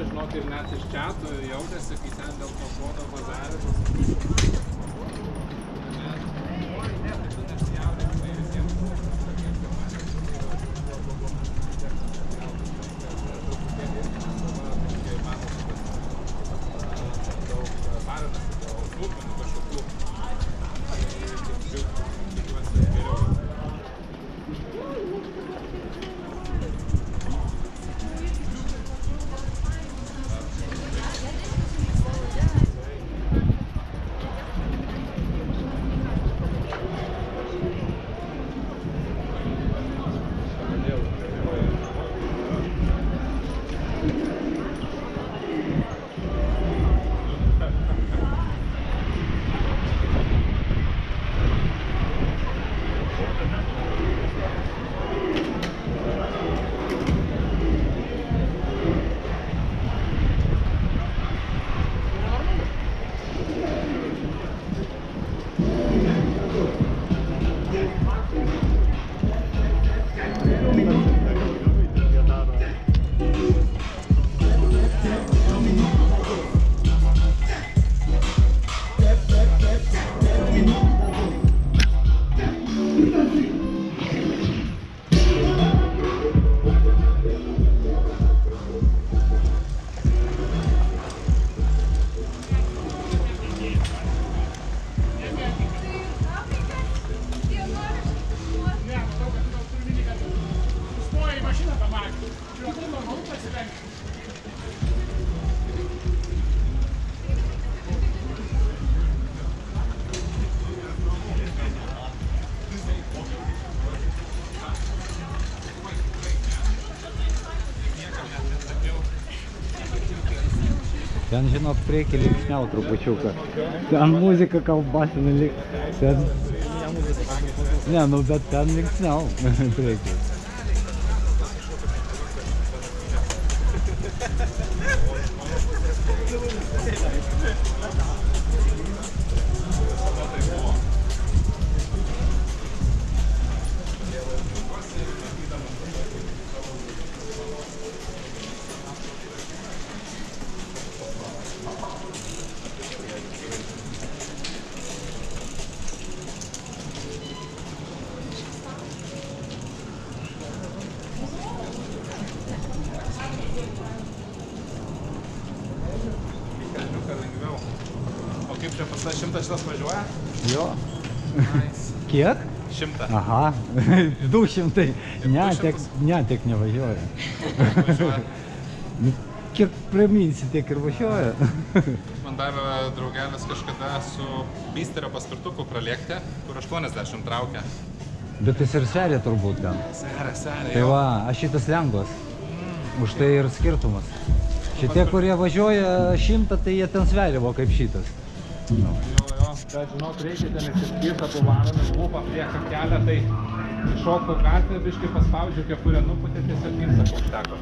žinok, ir net iš čiatų jautėsi, kai ten dėl to šoto bazarimas. Ten, žinok, priekį linksniau trupučiuką. Ten muzika kalbasina ten... Ne, nu bet ten linksniau priekį. Kaip čia pas 100 šitas važiuoja? Jo. Nice. Kiek? 100. Aha, 200. Ne, tiek nevažiuoja. Kiek priminsi, tiek ir važiuoja. Man davė draugelis kažkada su Bysterio paspirtuku pralėkti, kur 80 traukia. Bet jis ir sveria turbūt ten. Sveria. Tai va, aš šitas lengvas. Už tai ir skirtumas. Šitie, kurie važiuoja 100, tai jie ten sveria, va, kaip šitas. Jo, bet žinok, reikia ten išsiskirta, pavarome lūpą priešą kelią, tai iššokau gatvę, biškai paspaudžiu kepurę nuputę, tiesiog imsą užteko.